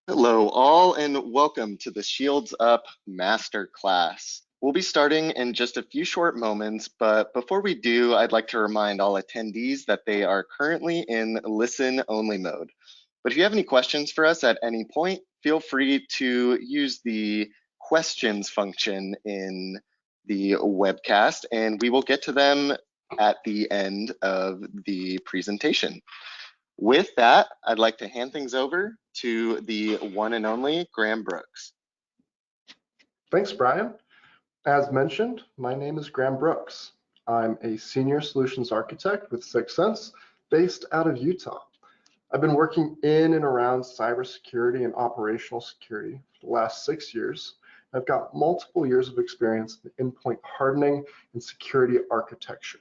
Hello all and welcome to the Shields Up Masterclass. We'll be starting in just a few short moments, but before we do, I'd like to remind all attendees that they are currently in listen-only mode. But if you have any questions for us at any point, feel free to use the questions function in the webcast and we will get to them at the end of the presentation. With that, I'd like to hand things over to the one and only Graham Brooks. Thanks, Brian. As mentioned, my name is Graham Brooks. I'm a senior solutions architect with Syxsense based out of Utah. I've been working in and around cybersecurity and operational security for the last 6 years. I've got multiple years of experience in endpoint hardening and security architecture,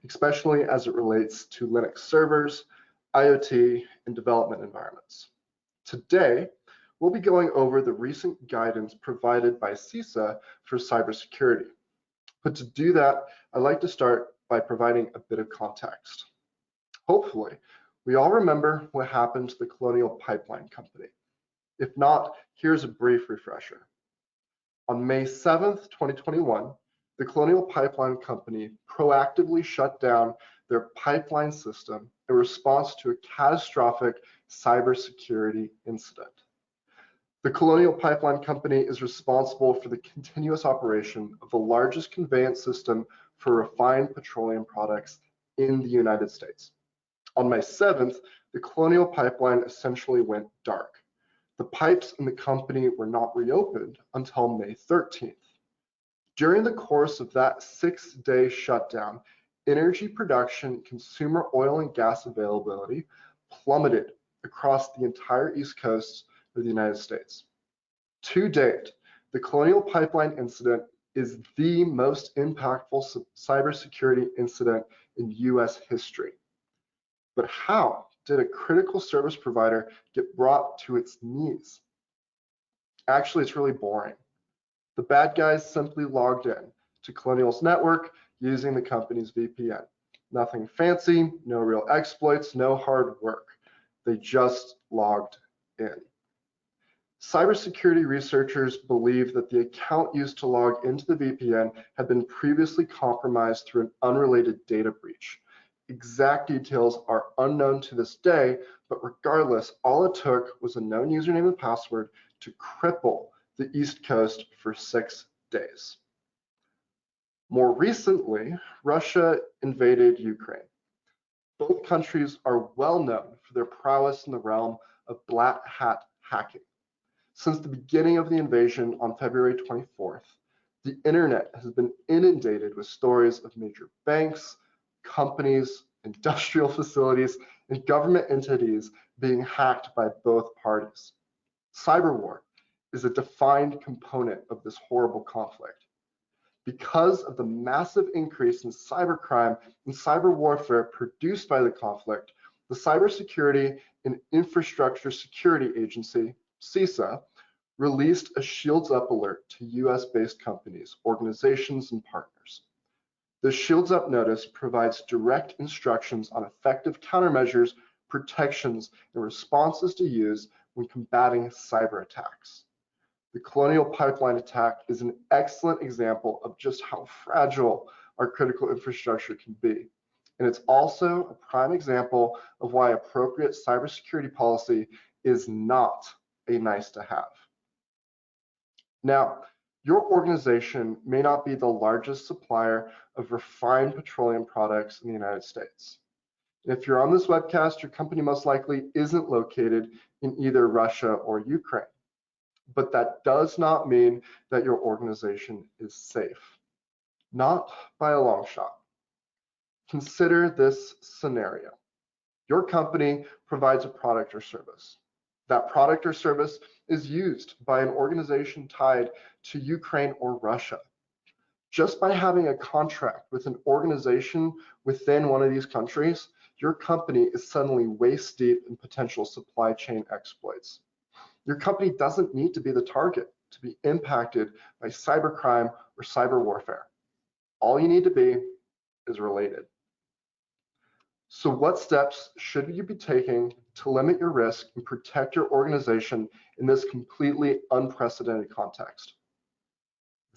especially as it relates to Linux servers, IoT, and development environments. Today, we'll be going over the recent guidance provided by CISA for cybersecurity. But to do that, I'd like to start by providing a bit of context. Hopefully, we all remember what happened to the Colonial Pipeline Company. If not, here's a brief refresher. On May 7th, 2021, the Colonial Pipeline Company proactively shut down their pipeline system in response to a catastrophic cybersecurity incident. The Colonial Pipeline Company is responsible for the continuous operation of the largest conveyance system for refined petroleum products in the United States. On May 7th, the Colonial Pipeline essentially went dark. The pipes in the company were not reopened until May 13th. During the course of that 6-day shutdown, energy production, consumer oil and gas availability plummeted across the entire East Coast of the United States. To date, the Colonial Pipeline incident is the most impactful cybersecurity incident in US history. But how did a critical service provider get brought to its knees? Actually, it's really boring. The bad guys simply logged in to Colonial's network using the company's VPN. Nothing fancy, no real exploits, no hard work. They just logged in. Cybersecurity researchers believe that the account used to log into the VPN had been previously compromised through an unrelated data breach. Exact details are unknown to this day, but regardless, all it took was a known username and password to cripple the East Coast for 6 days. More recently, Russia invaded Ukraine. Both countries are well known for their prowess in the realm of black hat hacking. Since the beginning of the invasion on February 24th, the internet has been inundated with stories of major banks, companies, industrial facilities, and government entities being hacked by both parties. Cyber war is a defined component of this horrible conflict. Because of the massive increase in cybercrime and cyber warfare produced by the conflict, the Cybersecurity and Infrastructure Security Agency, CISA, released a Shields Up alert to US-based companies, organizations, and partners. The Shields Up notice provides direct instructions on effective countermeasures, protections, and responses to use when combating cyber attacks. The Colonial Pipeline attack is an excellent example of just how fragile our critical infrastructure can be. And it's also a prime example of why appropriate cybersecurity policy is not a nice to have. Now, your organization may not be the largest supplier of refined petroleum products in the United States. If you're on this webcast, your company most likely isn't located in either Russia or Ukraine. But that does not mean that your organization is safe. Not by a long shot. Consider this scenario. Your company provides a product or service. That product or service is used by an organization tied to Ukraine or Russia. Just by having a contract with an organization within one of these countries, your company is suddenly waist deep in potential supply chain exploits. Your company doesn't need to be the target to be impacted by cybercrime or cyber warfare. All you need to be is related. So what steps should you be taking to limit your risk and protect your organization in this completely unprecedented context.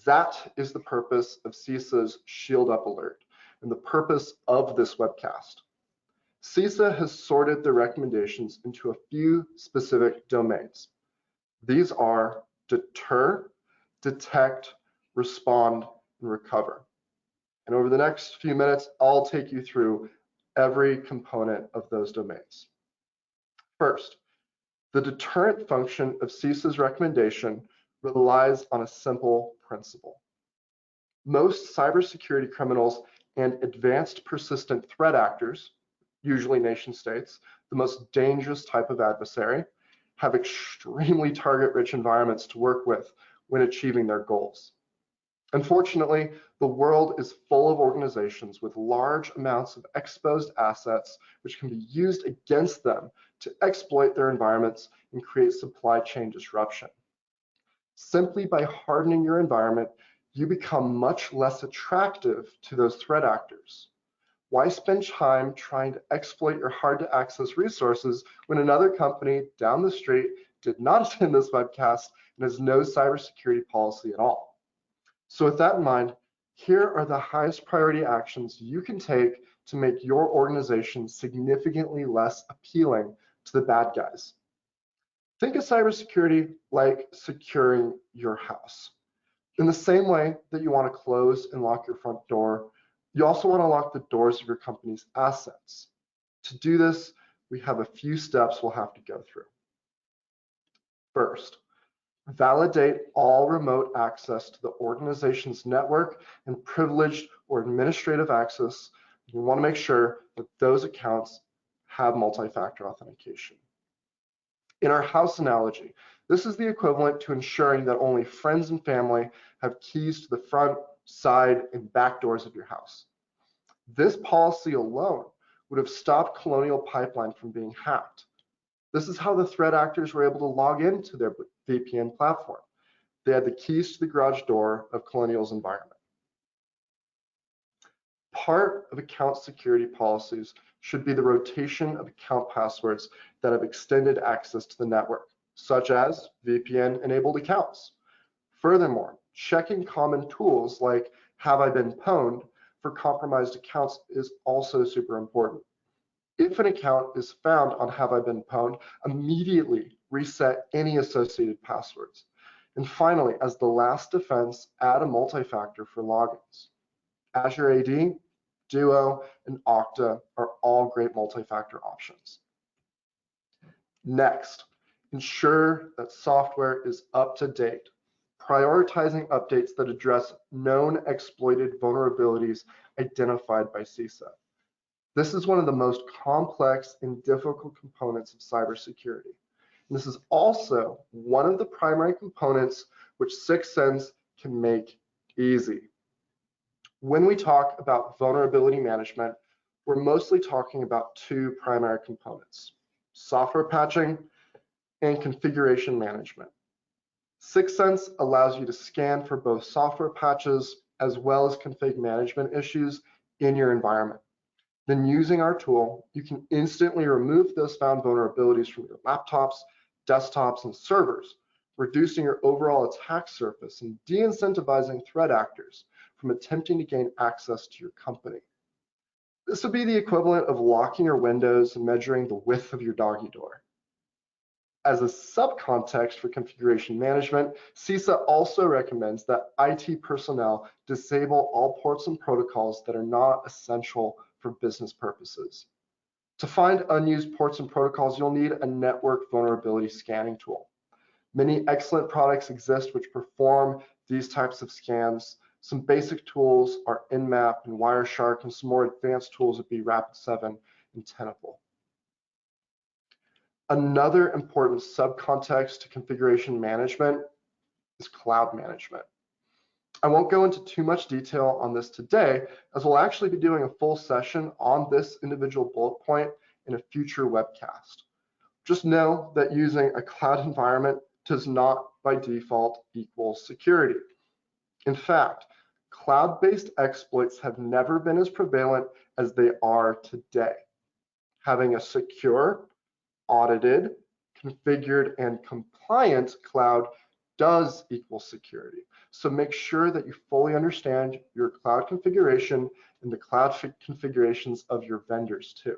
That is the purpose of CISA's Shield Up Alert and the purpose of this webcast. CISA has sorted their recommendations into a few specific domains. These are deter, detect, respond, and recover. And over the next few minutes, I'll take you through every component of those domains. First, the deterrent function of CISA's recommendation relies on a simple principle. Most cybersecurity criminals and advanced persistent threat actors, usually nation states, the most dangerous type of adversary, have extremely target-rich environments to work with when achieving their goals. Unfortunately, the world is full of organizations with large amounts of exposed assets which can be used against them to exploit their environments and create supply chain disruption. Simply by hardening your environment, you become much less attractive to those threat actors. Why spend time trying to exploit your hard-to-access resources when another company down the street did not attend this webcast and has no cybersecurity policy at all? So with that in mind, here are the highest priority actions you can take to make your organization significantly less appealing to the bad guys. Think of cybersecurity like securing your house. In the same way that you want to close and lock your front door, you also want to lock the doors of your company's assets. To do this, we have a few steps we'll have to go through. First, validate all remote access to the organization's network and privileged or administrative access. You want to make sure that those accounts have multi-factor authentication. In our house analogy, this is the equivalent to ensuring that only friends and family have keys to the front, side, and back doors of your house. This policy alone would have stopped Colonial Pipeline from being hacked. This is how the threat actors were able to log into their VPN platform. They had the keys to the garage door of Colonial's environment. Part of account security policies should be the rotation of account passwords that have extended access to the network, such as VPN-enabled accounts. Furthermore, checking common tools like "Have I been pwned" for compromised accounts is also super important. If an account is found on "Have I been pwned," immediately reset any associated passwords. And finally, as the last defense, add a multi-factor for logins. Azure AD, Duo, and Okta are all great multi-factor options. Next, ensure that software is up to date, prioritizing updates that address known exploited vulnerabilities identified by CISA. This is one of the most complex and difficult components of cybersecurity. And this is also one of the primary components which Syxsense can make easy. When we talk about vulnerability management, we're mostly talking about two primary components: software patching and configuration management. Syxsense allows you to scan for both software patches as well as config management issues in your environment. Then using our tool, you can instantly remove those found vulnerabilities from your laptops, desktops, and servers, reducing your overall attack surface and de-incentivizing threat actors from attempting to gain access to your company. This would be the equivalent of locking your windows and measuring the width of your doggy door. As a subcontext for configuration management, CISA also recommends that IT personnel disable all ports and protocols that are not essential for business purposes. To find unused ports and protocols, you'll need a network vulnerability scanning tool. Many excellent products exist which perform these types of scans. Some basic tools are Nmap and Wireshark, and some more advanced tools would be Rapid7 and Tenable. Another important subcontext to configuration management is cloud management. I won't go into too much detail on this today, as we'll actually be doing a full session on this individual bullet point in a future webcast. Just know that using a cloud environment does not by default equal security. In fact, cloud-based exploits have never been as prevalent as they are today. Having a secure, audited, configured, and compliant cloud does equal security. So make sure that you fully understand your cloud configuration and the cloud configurations of your vendors too.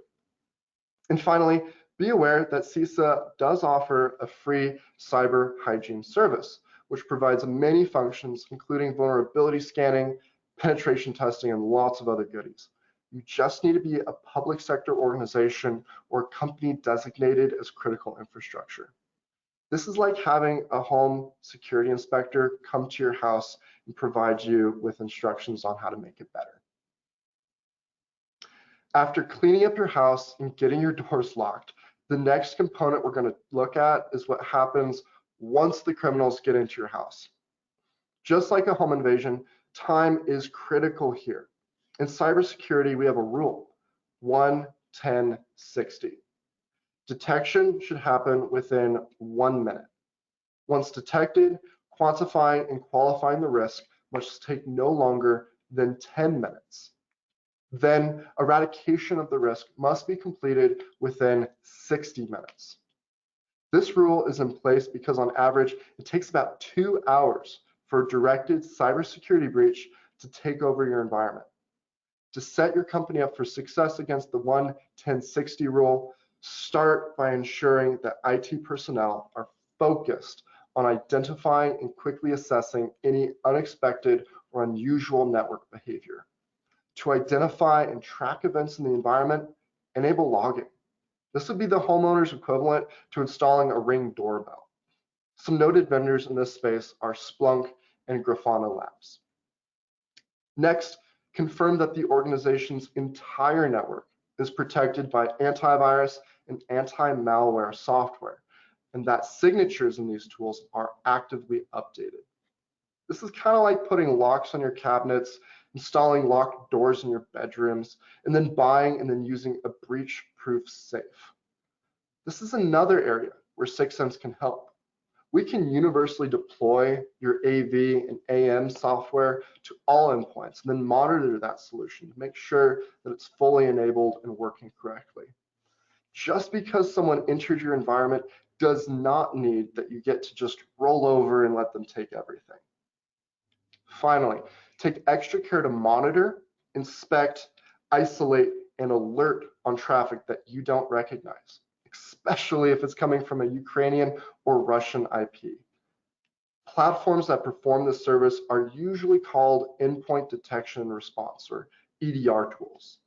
And finally, be aware that CISA does offer a free cyber hygiene service, which provides many functions, including vulnerability scanning, penetration testing, and lots of other goodies. You just need to be a public sector organization or company designated as critical infrastructure. This is like having a home security inspector come to your house and provide you with instructions on how to make it better. After cleaning up your house and getting your doors locked, the next component we're going to look at is what happens once the criminals get into your house. Just like a home invasion, time is critical here. In cybersecurity, we have a rule, 1-10-60. Detection should happen within 1 minute. Once detected, quantifying and qualifying the risk must take no longer than 10 minutes. Then eradication of the risk must be completed within 60 minutes. This rule is in place because on average, it takes about 2 hours for a directed cybersecurity breach to take over your environment. To set your company up for success against the 1-10-60 rule, start by ensuring that IT personnel are focused on identifying and quickly assessing any unexpected or unusual network behavior. To identify and track events in the environment, enable logging. This would be the homeowner's equivalent to installing a Ring doorbell. Some noted vendors in this space are Splunk and Grafana Labs. Next, confirm that the organization's entire network is protected by antivirus and anti-malware software, and that signatures in these tools are actively updated. This is kind of like putting locks on your cabinets, installing locked doors in your bedrooms, and then buying and then using a breach-proof safe. This is another area where Syxsense can help. We can universally deploy your AV and AM software to all endpoints and then monitor that solution to make sure that it's fully enabled and working correctly. Just because someone entered your environment does not need that you get to just roll over and let them take everything. Finally, take extra care to monitor, inspect, isolate, and alert on traffic that you don't recognize, especially if it's coming from a Ukrainian or Russian IP. Platforms that perform this service are usually called endpoint detection and response, or EDR tools.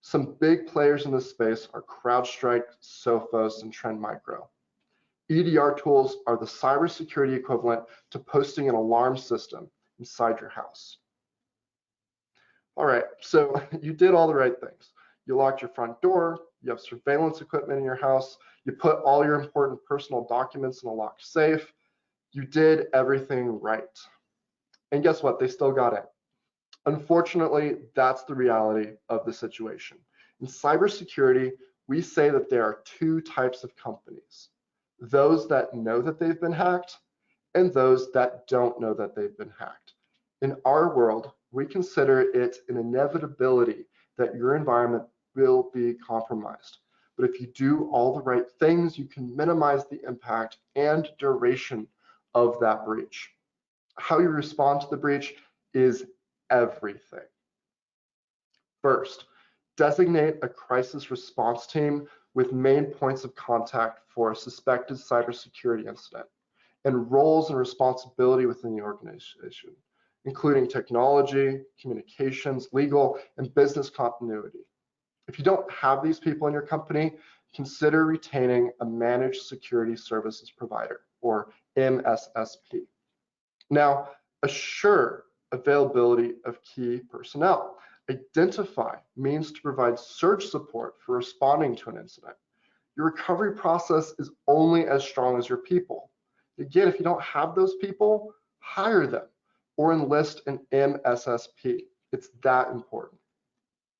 Some big players in this space are CrowdStrike, Sophos, and Trend Micro. EDR tools are the cybersecurity equivalent to posting an alarm system inside your house. All right, so you did all the right things. You locked your front door, you have surveillance equipment in your house, you put all your important personal documents in a locked safe. You did everything right. And guess what? They still got in. Unfortunately, that's the reality of the situation. In cybersecurity, we say that there are two types of companies: those that know that they've been hacked and those that don't know that they've been hacked. In our world, we consider it an inevitability that your environment will be compromised. But if you do all the right things, you can minimize the impact and duration of that breach. How you respond to the breach is everything. First, designate a crisis response team with main points of contact for a suspected cybersecurity incident and roles and responsibility within the organization, including technology, communications, legal, and business continuity. If you don't have these people in your company, consider retaining a managed security services provider, or MSSP. Now, assure availability of key personnel. Identify means to provide surge support for responding to an incident. Your recovery process is only as strong as your people. Again, if you don't have those people, hire them or enlist an MSSP. It's that important.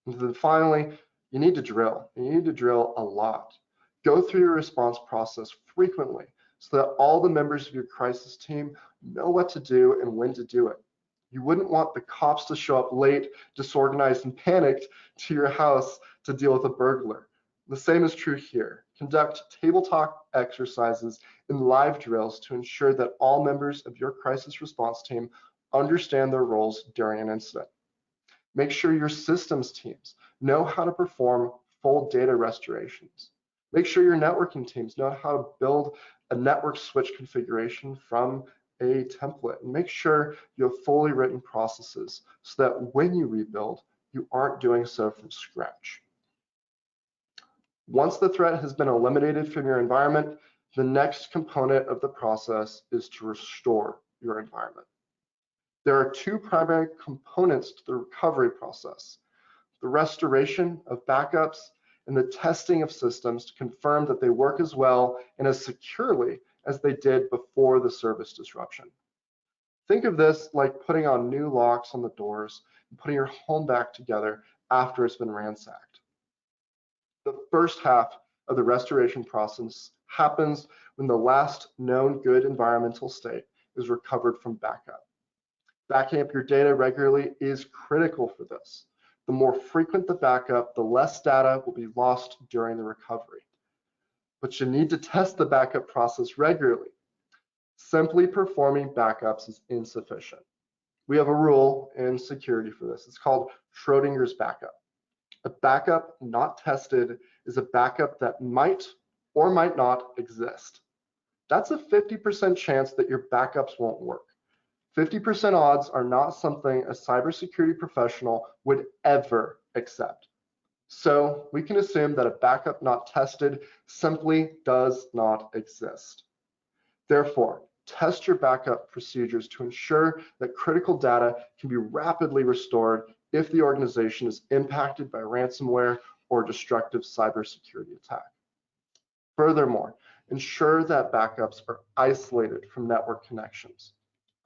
And then finally, you need to drill. You need to drill a lot. Go through your response process frequently so that all the members of your crisis team know what to do and when to do it. You wouldn't want the cops to show up late, disorganized, and panicked to your house to deal with a burglar. The same is true here. Conduct tabletop exercises and live drills to ensure that all members of your crisis response team understand their roles during an incident. Make sure your systems teams know how to perform full data restorations. Make sure your networking teams know how to build a network switch configuration from a template. And make sure you have fully written processes so that when you rebuild, you aren't doing so from scratch. Once the threat has been eliminated from your environment, the next component of the process is to restore your environment. There are two primary components to the recovery process: the restoration of backups and the testing of systems to confirm that they work as well and as securely as they did before the service disruption. Think of this like putting on new locks on the doors and putting your home back together after it's been ransacked. The first half of the restoration process happens when the last known good environmental state is recovered from backup. Backing up your data regularly is critical for this. The more frequent the backup, the less data will be lost during the recovery. But you need to test the backup process regularly. Simply performing backups is insufficient. We have a rule in security for this. It's called Schrodinger's backup. A backup not tested is a backup that might or might not exist. That's a 50% chance that your backups won't work. 50% odds are not something a cybersecurity professional would ever accept. So we can assume that a backup not tested simply does not exist. Therefore, test your backup procedures to ensure that critical data can be rapidly restored if the organization is impacted by ransomware or destructive cybersecurity attack. Furthermore, ensure that backups are isolated from network connections.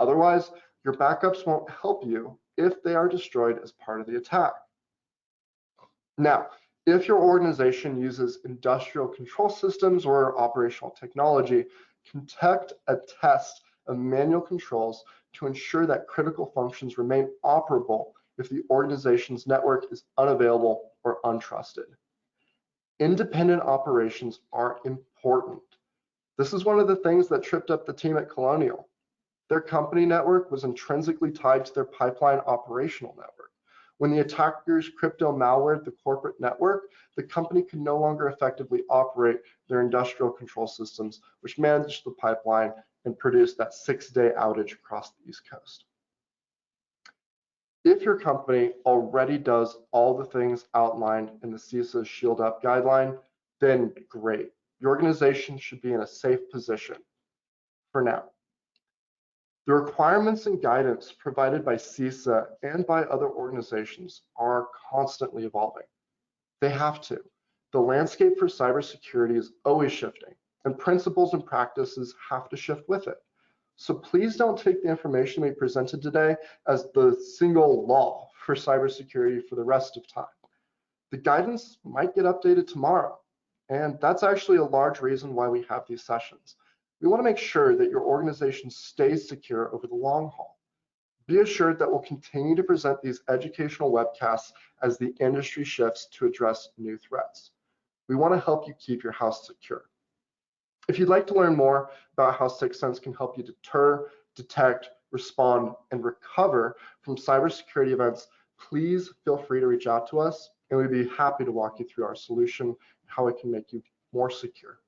Otherwise, your backups won't help you if they are destroyed as part of the attack. Now, if your organization uses industrial control systems or operational technology, conduct a test of manual controls to ensure that critical functions remain operable if the organization's network is unavailable or untrusted. Independent operations are important. This is one of the things that tripped up the team at Colonial. Their company network was intrinsically tied to their pipeline operational network. When the attackers crypto malwared the corporate network, the company could no longer effectively operate their industrial control systems, which managed the pipeline and produced that 6-day outage across the East Coast. If your company already does all the things outlined in the CISA Shield Up guideline, then great. Your organization should be in a safe position for now. The requirements and guidance provided by CISA and by other organizations are constantly evolving. They have to. The landscape for cybersecurity is always shifting, and principles and practices have to shift with it. So please don't take the information we presented today as the single law for cybersecurity for the rest of time. The guidance might get updated tomorrow, and that's actually a large reason why we have these sessions. We want to make sure that your organization stays secure over the long haul. Be assured that we'll continue to present these educational webcasts as the industry shifts to address new threats. We want to help you keep your house secure. If you'd like to learn more about how Syxsense can help you deter, detect, respond, and recover from cybersecurity events, please feel free to reach out to us, and we'd be happy to walk you through our solution and how it can make you more secure.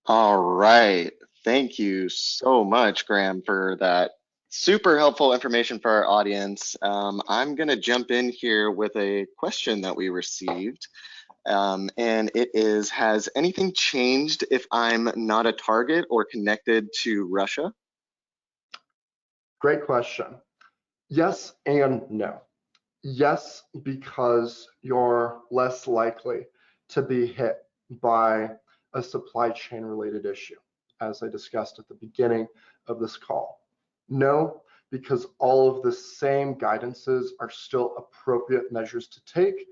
All right. Thank you so much, Graham, for that super helpful information for our audience. I'm going to jump in here with a question that we received. And it is, has anything changed if I'm not a target or connected to Russia? Great question. Yes and no. Yes, because you're less likely to be hit by a supply chain related issue, as I discussed at the beginning of this call. No, because all of the same guidances are still appropriate measures to take.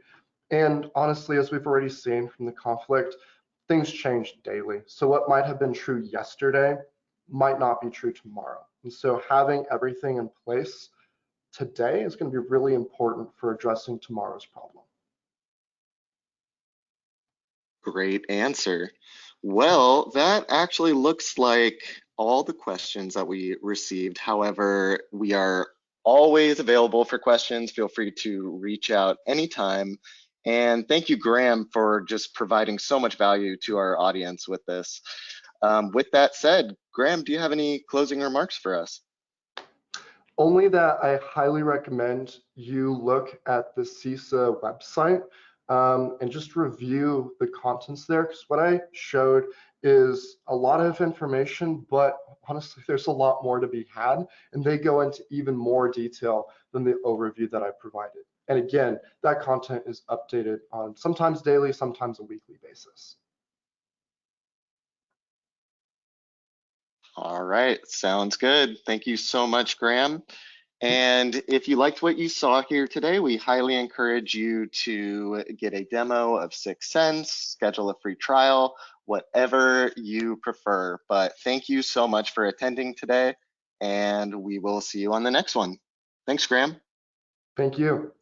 And honestly, as we've already seen from the conflict, things change daily. So what might have been true yesterday might not be true tomorrow. And so having everything in place today is going to be really important for addressing tomorrow's problem. Great answer. Well, that actually looks like all the questions that we received. However, we are always available for questions. Feel free to reach out anytime. And thank you, Graham, for just providing so much value to our audience with this. With that said, Graham, do you have any closing remarks for us? Only that I highly recommend you look at the CISA website and just review the contents there, because what I showed is a lot of information, but honestly, there's a lot more to be had, and they go into even more detail than the overview that I provided. And again, that content is updated on sometimes daily, sometimes a weekly basis. All right, sounds good. Thank you so much, Graham. And if you liked what you saw here today, we highly encourage you to get a demo of Syxsense, schedule a free trial, whatever you prefer. But thank you so much for attending today, and we will see you on the next one. Thanks, Graham. Thank you.